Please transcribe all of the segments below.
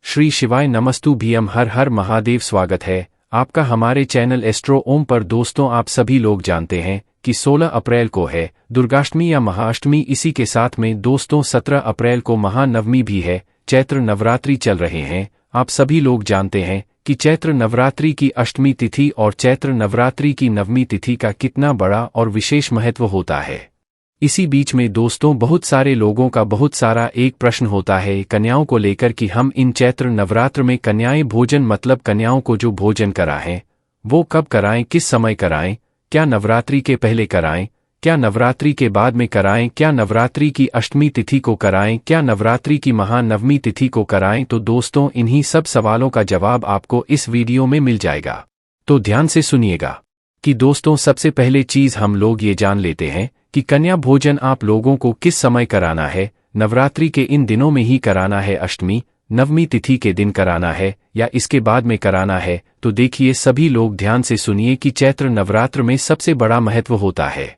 श्री शिवाय नमस्तु भीम हर हर महादेव। स्वागत है आपका हमारे चैनल एस्ट्रो ओम पर। दोस्तों, आप सभी लोग जानते हैं कि 16 अप्रैल को है दुर्गाष्टमी या महाअष्टमी। इसी के साथ में दोस्तों 17 अप्रैल को महानवमी भी है। चैत्र नवरात्रि चल रहे हैं। आप सभी लोग जानते हैं कि चैत्र नवरात्रि की अष्टमी तिथि और चैत्र नवरात्रि की नवमी तिथि का कितना बड़ा और विशेष महत्व होता है। इसी बीच में दोस्तों बहुत सारे लोगों का बहुत सारा एक प्रश्न होता है कन्याओं को लेकर कि हम इन चैत्र नवरात्र में कन्याएं भोजन मतलब कन्याओं को जो भोजन कराएं वो कब कराएं, किस समय कराएं, क्या नवरात्रि के पहले कराएं, क्या नवरात्रि के बाद में कराएं, क्या नवरात्रि की अष्टमी तिथि को कराएं, क्या नवरात्रि की महानवमी तिथि को कराएं। तो दोस्तों इन्हीं सब सवालों का जवाब आपको इस वीडियो में मिल जाएगा, तो ध्यान से सुनिएगा। कि दोस्तों सबसे पहले चीज हम लोग ये जान लेते हैं कि कन्या भोजन आप लोगों को किस समय कराना है। नवरात्रि के इन दिनों में ही कराना है, अष्टमी नवमी तिथि के दिन कराना है या इसके बाद में कराना है। तो देखिए सभी लोग ध्यान से सुनिए कि चैत्र नवरात्र में सबसे बड़ा महत्व होता है,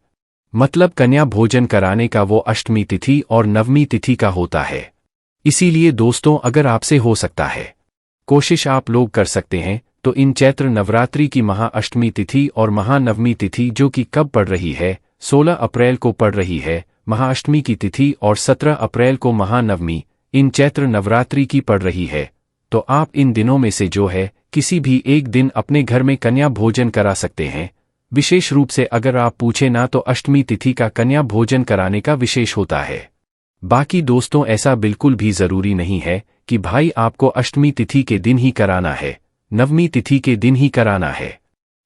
मतलब कन्या भोजन कराने का वो अष्टमी तिथि और नवमी तिथि का होता है। इसीलिए दोस्तों अगर आपसे हो सकता है कोशिश आप लोग कर सकते हैं तो इन चैत्र नवरात्रि की महाअष्टमी तिथि और महानवमी तिथि जो कि कब पड़ रही है, 16 अप्रैल को पड़ रही है महाअष्टमी की तिथि और 17 अप्रैल को महानवमी इन चैत्र नवरात्रि की पड़ रही है। तो आप इन दिनों में से जो है किसी भी एक दिन अपने घर में कन्या भोजन करा सकते हैं। विशेष रूप से अगर आप पूछे ना तो अष्टमी तिथि का कन्या भोजन कराने का विशेष होता है। बाकी दोस्तों ऐसा बिल्कुल भी जरूरी नहीं है कि भाई आपको अष्टमी तिथि के दिन ही कराना है, नवमी तिथि के दिन ही कराना है।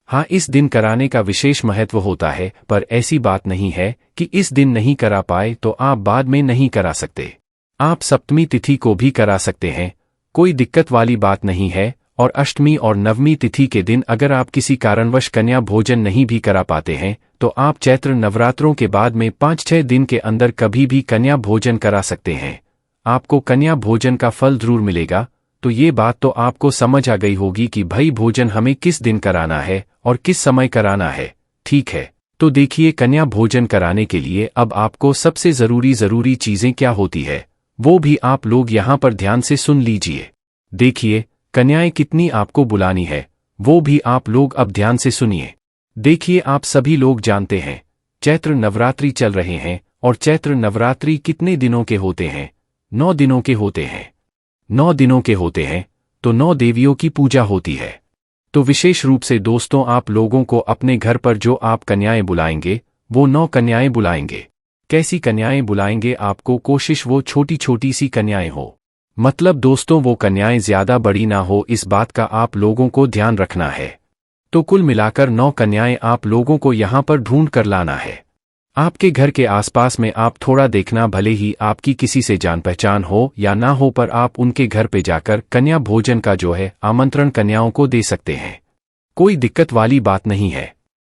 हाँ, इस दिन कराने का विशेष महत्व होता है, पर ऐसी बात नहीं है कि इस दिन नहीं करा पाए तो आप बाद में नहीं करा सकते। आप सप्तमी तिथि को भी करा सकते हैं, कोई दिक्कत वाली बात नहीं है। और अष्टमी और नवमी तिथि के दिन अगर आप किसी कारणवश कन्या भोजन नहीं भी करा पाते हैं तो आप चैत्र नवरात्रों के बाद में 5-6 दिन के अंदर कभी भी कन्या भोजन करा सकते हैं। आपको कन्या भोजन का फल जरूर मिलेगा। तो ये बात तो आपको समझ आ गई होगी कि भाई भोजन हमें किस दिन कराना है और किस समय कराना है। ठीक है, तो देखिए कन्या भोजन कराने के लिए अब आपको सबसे जरूरी चीजें क्या होती है वो भी आप लोग यहाँ पर ध्यान से सुन लीजिए। देखिए कन्याएं कितनी आपको बुलानी है वो भी आप लोग अब ध्यान से सुनिए। देखिए आप सभी लोग जानते हैं चैत्र नवरात्रि चल रहे हैं और चैत्र नवरात्रि कितने दिनों के होते हैं, 9 दिनों के होते हैं। 9 दिनों के होते हैं तो 9 देवियों की पूजा होती है। तो विशेष रूप से दोस्तों आप लोगों को अपने घर पर जो आप कन्याएं बुलाएंगे वो 9 कन्याएं बुलाएंगे। कैसी कन्याएं बुलाएंगे आपको, कोशिश वो छोटी छोटी सी कन्याएं हो, मतलब दोस्तों वो कन्याएं ज्यादा बड़ी ना हो, इस बात का आप लोगों को ध्यान रखना है। तो कुल मिलाकर 9 कन्याएं आप लोगों को यहाँ पर ढूंढ कर लाना है। आपके घर के आसपास में आप थोड़ा देखना, भले ही आपकी किसी से जान पहचान हो या ना हो, पर आप उनके घर पे जाकर कन्या भोजन का जो है आमंत्रण कन्याओं को दे सकते हैं। कोई दिक्कत वाली बात नहीं है।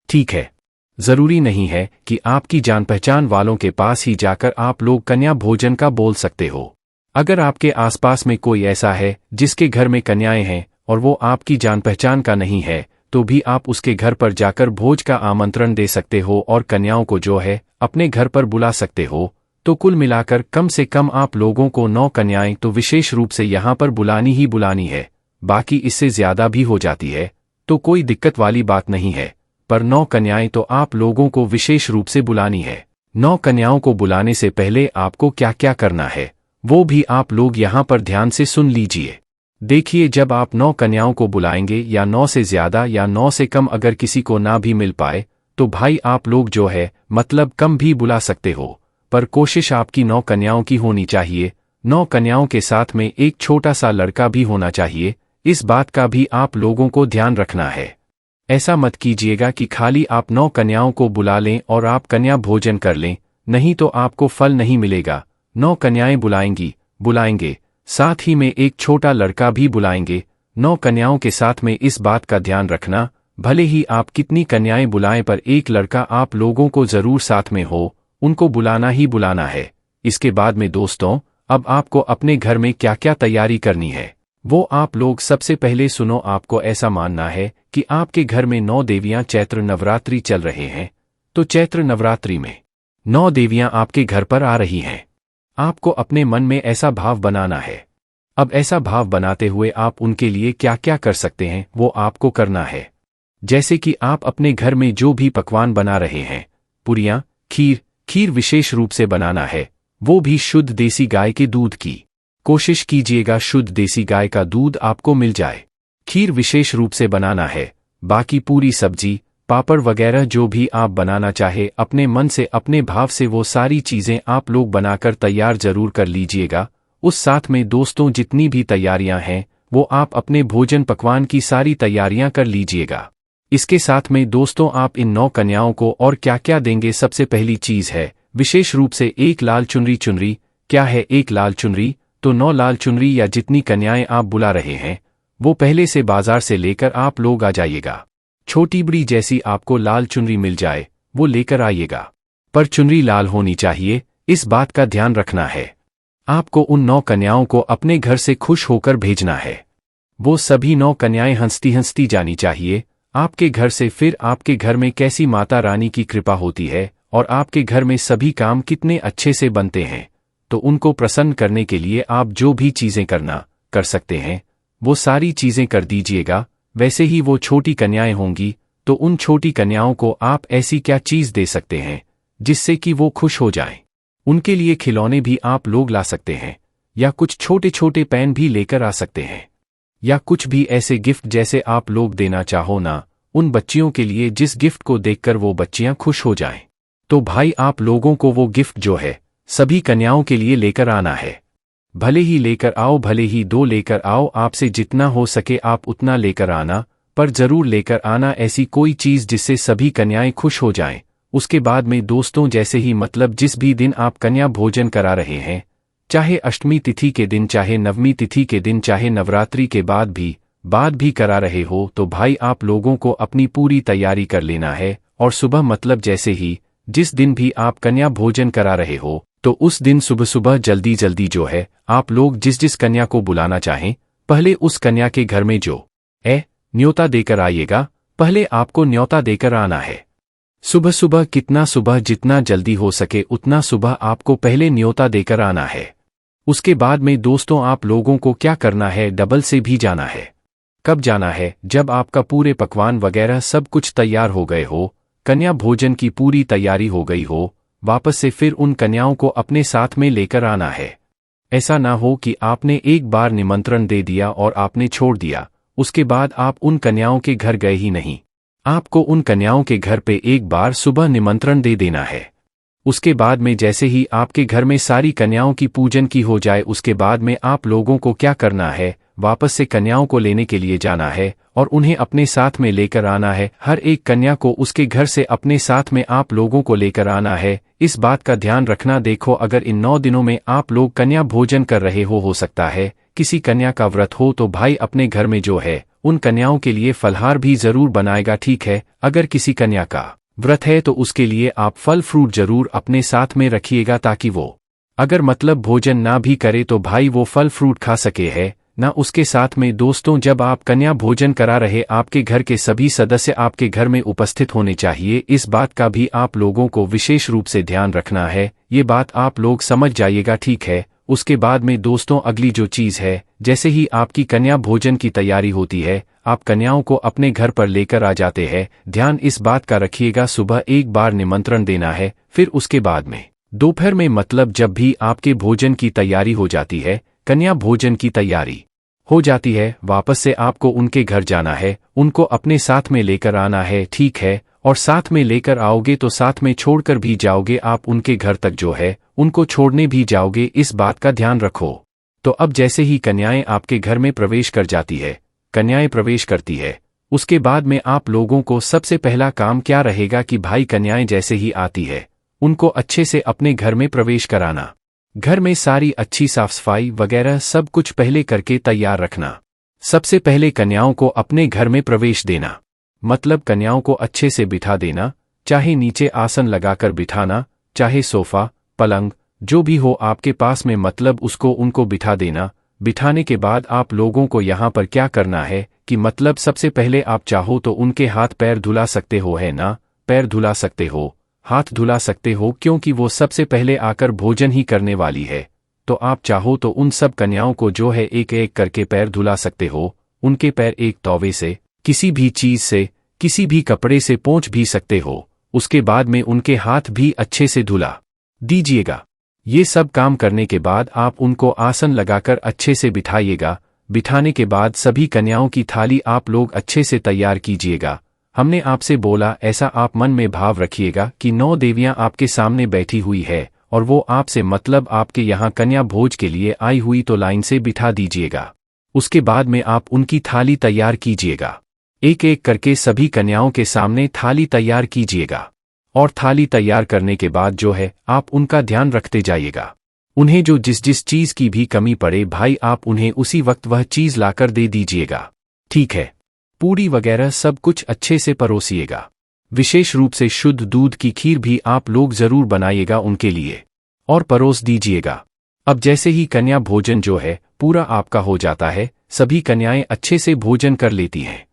ठीक है, जरूरी नहीं है कि आपकी जान पहचान वालों के पास ही जाकर आप लोग कन्या भोजन का बोल सकते हो। अगर आपके आसपास में कोई ऐसा है जिसके घर में कन्याएं हैं और वो आपकी जान पहचान का नहीं है तो भी आप उसके घर पर जाकर भोज का आमंत्रण दे सकते हो और कन्याओं को जो है अपने घर पर बुला सकते हो। तो कुल मिलाकर कम से कम आप लोगों को 9 कन्याएं तो विशेष रूप से यहाँ पर बुलानी ही बुलानी है। बाकी इससे ज्यादा भी हो जाती है तो कोई दिक्कत वाली बात नहीं है, पर 9 कन्याएं तो आप लोगों को विशेष रूप से बुलानी है। 9 कन्याओं को बुलाने से पहले आपको क्या क्या करना है वो भी आप लोग यहाँ पर ध्यान से सुन लीजिए। देखिए जब आप 9 कन्याओं को बुलाएंगे या 9 से ज्यादा या 9 से कम अगर किसी को ना भी मिल पाए तो भाई आप लोग जो है मतलब कम भी बुला सकते हो, पर कोशिश आपकी 9 कन्याओं की होनी चाहिए। 9 कन्याओं के साथ में एक छोटा सा लड़का भी होना चाहिए, इस बात का भी आप लोगों को ध्यान रखना है। ऐसा मत कीजिएगा कि खाली आप 9 कन्याओं को बुला लें और आप कन्या भोजन कर लें, नहीं तो आपको फल नहीं मिलेगा। 9 कन्याएं बुलाएंगे साथ ही में एक छोटा लड़का भी बुलाएंगे। 9 कन्याओं के साथ में इस बात का ध्यान रखना, भले ही आप कितनी कन्याएं बुलाएं पर एक लड़का आप लोगों को जरूर साथ में हो, उनको बुलाना ही बुलाना है। इसके बाद में दोस्तों अब आपको अपने घर में क्या क्या तैयारी करनी है वो आप लोग सबसे पहले सुनो। आपको ऐसा मानना है कि आपके घर में 9 देवियां चैत्र नवरात्रि चल रहे हैं, तो चैत्र नवरात्रि में 9 देवियां आपके घर पर आ रही हैं। आपको अपने मन में ऐसा भाव बनाना है अब ऐसा भाव बनाते हुए आप उनके लिए क्या क्या कर सकते हैं वो आपको करना है। जैसे कि आप अपने घर में जो भी पकवान बना रहे हैं, पुरियां, खीर विशेष रूप से बनाना है, वो भी शुद्ध देसी गाय के दूध की। कोशिश कीजिएगा शुद्ध देसी गाय का दूध आपको मिल जाए। खीर विशेष रूप से बनाना है। बाकी पूरी सब्जी, पापड़ वगैरह जो भी आप बनाना चाहे अपने मन से अपने भाव से वो सारी चीजें आप लोग बनाकर तैयार जरूर कर लीजिएगा। उस साथ में दोस्तों जितनी भी तैयारियां हैं वो आप अपने भोजन पकवान की सारी तैयारियां कर लीजिएगा। इसके साथ में दोस्तों आप इन 9 कन्याओं को और क्या क्या देंगे। सबसे पहली चीज है विशेष रूप से एक लाल चुनरी। क्या है एक लाल चुनरी? तो 9 लाल चुनरी या जितनी कन्याएं आप बुला रहे हैं वो पहले से बाजार से लेकर आप लोग आ जाइएगा। छोटी बड़ी जैसी आपको लाल चुनरी मिल जाए वो लेकर आइएगा, पर चुनरी लाल होनी चाहिए, इस बात का ध्यान रखना है। आपको उन 9 कन्याओं को अपने घर से खुश होकर भेजना है। वो सभी 9 कन्याएं हंसती हंसती जानी चाहिए आपके घर से। फिर आपके घर में कैसी माता रानी की कृपा होती है और आपके घर में सभी काम कितने अच्छे से बनते हैं। तो उनको प्रसन्न करने के लिए आप जो भी चीजें कर सकते हैं वो सारी चीजें कर दीजिएगा। वैसे ही वो छोटी कन्याएं होंगी तो उन छोटी कन्याओं को आप ऐसी क्या चीज दे सकते हैं जिससे कि वो खुश हो जाएं। उनके लिए खिलौने भी आप लोग ला सकते हैं, या कुछ छोटे छोटे पेन भी लेकर आ सकते हैं, या कुछ भी ऐसे गिफ्ट जैसे आप लोग देना चाहो ना उन बच्चियों के लिए जिस गिफ्ट को देखकर वो बच्चियां खुश हो जाएं। तो भाई आप लोगों को वो गिफ्ट जो है सभी कन्याओं के लिए लेकर आना है। भले ही लेकर आओ, भले ही 2 लेकर आओ, आपसे जितना हो सके आप उतना लेकर आना, पर जरूर लेकर आना ऐसी कोई चीज जिससे सभी कन्याएं खुश हो जाएं। उसके बाद में दोस्तों जैसे ही मतलब जिस भी दिन आप कन्या भोजन करा रहे हैं, चाहे अष्टमी तिथि के दिन, चाहे नवमी तिथि के दिन, चाहे नवरात्रि के बाद भी करा रहे हो, तो भाई आप लोगों को अपनी पूरी तैयारी कर लेना है। और सुबह मतलब जैसे ही जिस दिन भी आप कन्या भोजन करा रहे हो तो उस दिन सुबह सुबह जल्दी जो है आप लोग जिस कन्या को बुलाना चाहें पहले उस कन्या के घर में जो न्योता देकर आइएगा। पहले आपको न्योता देकर आना है। सुबह सुबह कितना सुबह जितना जल्दी हो सके उतना सुबह आपको पहले न्योता देकर आना है। उसके बाद में दोस्तों आप लोगों को क्या करना है, डबल से भी जाना है। कब जाना है? जब आपका पूरे पकवान वगैरह सब कुछ तैयार हो गए हो, कन्या भोजन की पूरी तैयारी हो गई हो, वापस से फिर उन कन्याओं को अपने साथ में लेकर आना है। ऐसा ना हो कि आपने एक बार निमंत्रण दे दिया और आपने छोड़ दिया, उसके बाद आप उन कन्याओं के घर गए ही नहीं। आपको उन कन्याओं के घर पे एक बार सुबह निमंत्रण दे देना है। उसके बाद में जैसे ही आपके घर में सारी कन्याओं की पूजन की हो जाए, उसके बाद में आप लोगों को क्या करना है, वापस से कन्याओं को लेने के लिए जाना है और उन्हें अपने साथ में लेकर आना है। हर एक कन्या को उसके घर से अपने साथ में आप लोगों को लेकर आना है। इस बात का ध्यान रखना। देखो अगर इन 9 दिनों में आप लोग कन्या भोजन कर रहे हो सकता है किसी कन्या का व्रत हो, तो भाई अपने घर में जो है उन कन्याओं के लिए फलहार भी जरूर बनाएगा, ठीक है। अगर किसी कन्या का व्रत है तो उसके लिए आप फल फ्रूट जरूर अपने साथ में रखिएगा, ताकि वो अगर मतलब भोजन ना भी करे तो भाई वो फल फ्रूट खा सके है ना। उसके साथ में दोस्तों जब आप कन्या भोजन करा रहे आपके घर के सभी सदस्य आपके घर में उपस्थित होने चाहिए। इस बात का भी आप लोगों को विशेष रूप से ध्यान रखना है। ये बात आप लोग समझ जाइएगा, ठीक है। उसके बाद में दोस्तों अगली जो चीज है, जैसे ही आपकी कन्या भोजन की तैयारी होती है आप कन्याओं को अपने घर पर लेकर आ जाते हैं। ध्यान इस बात का रखिएगा, सुबह एक बार निमंत्रण देना है, फिर उसके बाद में दोपहर में मतलब जब भी आपके भोजन की तैयारी हो जाती है, कन्या भोजन की तैयारी हो जाती है, वापस से आपको उनके घर जाना है, उनको अपने साथ में लेकर आना है, ठीक है। और साथ में लेकर आओगे तो साथ में छोड़कर भी जाओगे, आप उनके घर तक जो है उनको छोड़ने भी जाओगे, इस बात का ध्यान रखो। तो अब जैसे ही कन्याएं आपके घर में प्रवेश कर जाती है, कन्याएं प्रवेश करती है, उसके बाद में आप लोगों को सबसे पहला काम क्या रहेगा कि भाई कन्याएं जैसे ही आती है उनको अच्छे से अपने घर में प्रवेश कराना। घर में सारी अच्छी साफ सफाई वगैरह सब कुछ पहले करके तैयार रखना। सबसे पहले कन्याओं को अपने घर में प्रवेश देना, मतलब कन्याओं को अच्छे से बिठा देना, चाहे नीचे आसन लगाकर बिठाना, चाहे सोफा पलंग जो भी हो आपके पास में, मतलब उसको उनको बिठा देना। बिठाने के बाद आप लोगों को यहाँ पर क्या करना है कि मतलब सबसे पहले आप चाहो तो उनके हाथ पैर धुला सकते हो, है ना। पैर धुला सकते हो, हाथ धुला सकते हो, क्योंकि वो सबसे पहले आकर भोजन ही करने वाली है। तो आप चाहो तो उन सब कन्याओं को जो है एक एक करके पैर धुला सकते हो। उनके पैर एक तौवे से, किसी भी चीज से, किसी भी कपड़े से पोंछ भी सकते हो। उसके बाद में उनके हाथ भी अच्छे से धुला दीजिएगा। ये सब काम करने के बाद आप उनको आसन लगाकर अच्छे से बिठाइएगा। बिठाने के बाद सभी कन्याओं की थाली आप लोग अच्छे से तैयार कीजिएगा। हमने आपसे बोला ऐसा आप मन में भाव रखिएगा कि 9 देवियां आपके सामने बैठी हुई है और वो आपसे मतलब आपके यहाँ कन्या भोज के लिए आई हुई, तो लाइन से बिठा दीजिएगा। उसके बाद में आप उनकी थाली तैयार कीजिएगा। एक एक करके सभी कन्याओं के सामने थाली तैयार कीजिएगा और थाली तैयार करने के बाद जो है आप उनका ध्यान रखते जाइएगा। उन्हें जो जिस जिस चीज की भी कमी पड़े भाई आप उन्हें उसी वक्त वह चीज लाकर दे दीजिएगा। ठीक है। पूरी वगैरह सब कुछ अच्छे से परोसिएगा। विशेष रूप से शुद्ध दूध की खीर भी आप लोग जरूर बनाइएगा उनके लिए और परोस दीजिएगा। अब जैसे ही कन्या भोजन जो है पूरा आपका हो जाता है, सभी कन्याएं अच्छे से भोजन कर लेती हैं।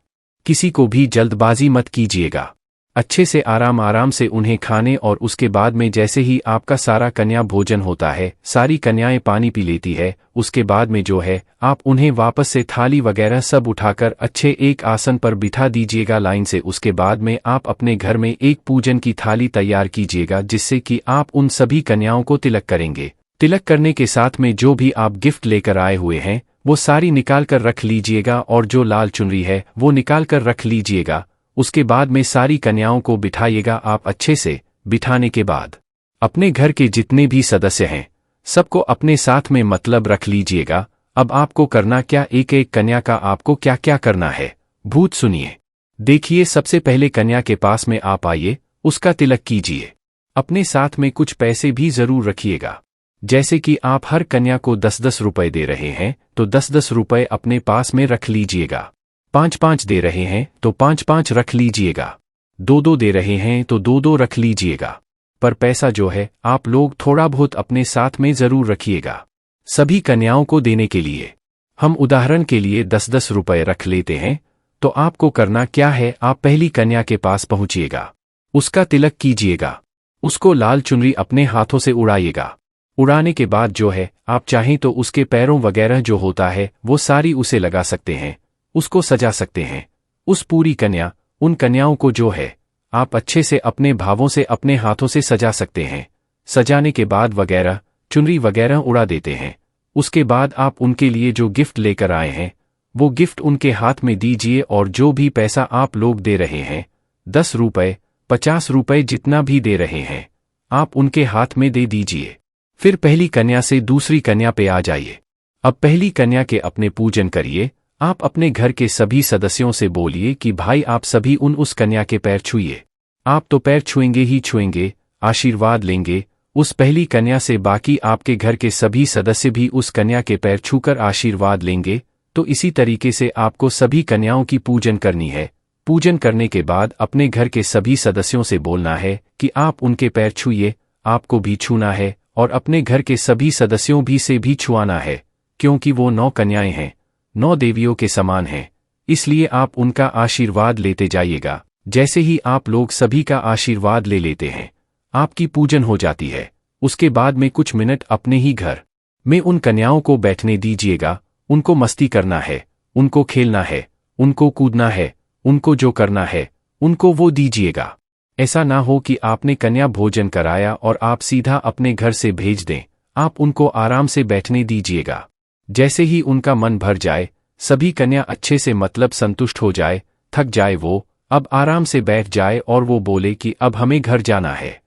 किसी को भी जल्दबाजी मत कीजिएगा। अच्छे से आराम आराम से उन्हें खाने और उसके बाद में जैसे ही आपका सारा कन्या भोजन होता है, सारी कन्याएं पानी पी लेती है, उसके बाद में जो है आप उन्हें वापस से थाली वगैरह सब उठाकर अच्छे एक आसन पर बिठा दीजिएगा लाइन से। उसके बाद में आप अपने घर में एक पूजन की थाली तैयार कीजिएगा जिससे कि आप उन सभी कन्याओं को तिलक करेंगे। तिलक करने के साथ में जो भी आप गिफ्ट लेकर आए हुए हैं वो सारी निकाल कर रख लीजिएगा और जो लाल चुनरी है वो निकाल कर रख लीजिएगा। उसके बाद में सारी कन्याओं को बिठाइएगा आप अच्छे से। बिठाने के बाद अपने घर के जितने भी सदस्य हैं सबको अपने साथ में मतलब रख लीजिएगा। अब आपको करना क्या, एक एक कन्या का आपको क्या क्या करना है भूत सुनिए। देखिए, सबसे पहले कन्या के पास में आप आइए, उसका तिलक कीजिए। अपने साथ में कुछ पैसे भी जरूर रखिएगा। जैसे कि आप हर कन्या को 10-10 रुपए दे रहे हैं तो 10-10 रुपए अपने पास में रख लीजिएगा। 5-5 दे रहे हैं तो 5-5 रख लीजिएगा। 2-2 दे रहे हैं तो 2-2 रख लीजिएगा। पर पैसा जो है आप लोग थोड़ा बहुत अपने साथ में जरूर रखिएगा सभी कन्याओं को देने के लिए। हम उदाहरण के लिए 10-10 रुपए रख लेते हैं। तो आपको करना क्या है, आप पहली कन्या के पास पहुंचिएगा, उसका तिलक कीजिएगा, उसको लाल चुनरी अपने हाथों से उड़ाइएगा। उड़ाने के बाद जो है आप चाहें तो उसके पैरों वगैरह जो होता है वो सारी उसे लगा सकते हैं, उसको सजा सकते हैं। उस पूरी कन्या, उन कन्याओं को जो है आप अच्छे से अपने भावों से अपने हाथों से सजा सकते हैं। सजाने के बाद वगैरह चुनरी वगैरह उड़ा देते हैं। उसके बाद आप उनके लिए जो गिफ्ट लेकर आए हैं वो गिफ्ट उनके हाथ में दीजिए और जो भी पैसा आप लोग दे रहे हैं 10 रुपए 50 रुपए जितना भी दे रहे हैं आप उनके हाथ में दे दीजिए। फिर पहली कन्या से दूसरी कन्या पे आ जाइए। अब पहली कन्या के अपने पूजन करिए। आप अपने घर के सभी सदस्यों से बोलिए कि भाई आप सभी उस कन्या के पैर छुइए। आप तो पैर छुएंगे ही छुएंगे, आशीर्वाद लेंगे उस पहली कन्या से। बाकी आपके घर के सभी सदस्य भी उस कन्या के पैर छूकर आशीर्वाद लेंगे। तो इसी तरीके से आपको सभी कन्याओं की पूजन करनी है। पूजन करने के बाद अपने घर के सभी सदस्यों से बोलना है कि आप उनके पैर छुइए, आपको भी छूना है और अपने घर के सभी सदस्यों भी से भी छुआना है, क्योंकि वो 9 कन्याएं हैं, 9 देवियों के समान हैं। इसलिए आप उनका आशीर्वाद लेते जाइएगा। जैसे ही आप लोग सभी का आशीर्वाद ले लेते हैं आपकी पूजन हो जाती है। उसके बाद में कुछ मिनट अपने ही घर में उन कन्याओं को बैठने दीजिएगा। उनको मस्ती करना है, उनको खेलना है, उनको कूदना है, उनको जो करना है उनको वो दीजिएगा। ऐसा ना हो कि आपने कन्या भोजन कराया और आप सीधा अपने घर से भेज दें। आप उनको आराम से बैठने दीजिएगा। जैसे ही उनका मन भर जाए, सभी कन्या अच्छे से मतलब संतुष्ट हो जाए, थक जाए, वो अब आराम से बैठ जाए और वो बोले कि अब हमें घर जाना है,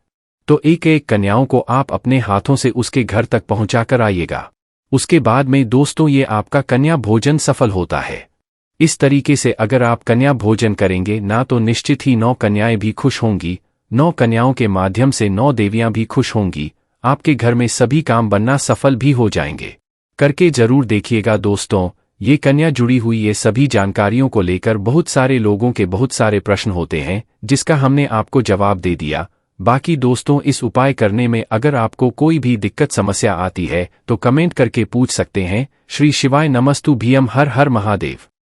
तो एक एक कन्याओं को आप अपने हाथों से उसके घर तक पहुंचा कर आइएगा। उसके बाद में दोस्तों ये आपका कन्या भोजन सफल होता है। इस तरीके से अगर आप कन्या भोजन करेंगे ना तो निश्चित ही 9 कन्याएं भी खुश होंगी। 9 कन्याओं के माध्यम से 9 देवियां भी खुश होंगी। आपके घर में सभी काम बनना सफल भी हो जाएंगे। करके जरूर देखिएगा दोस्तों। ये कन्या जुड़ी हुई ये सभी जानकारियों को लेकर बहुत सारे लोगों के बहुत सारे प्रश्न होते हैं जिसका हमने आपको जवाब दे दिया। बाकी दोस्तों इस उपाय करने में अगर आपको कोई भी दिक्कत समस्या आती है तो कमेंट करके पूछ सकते हैं। श्री शिवाय नमस्तु भीम, हर हर महादेव।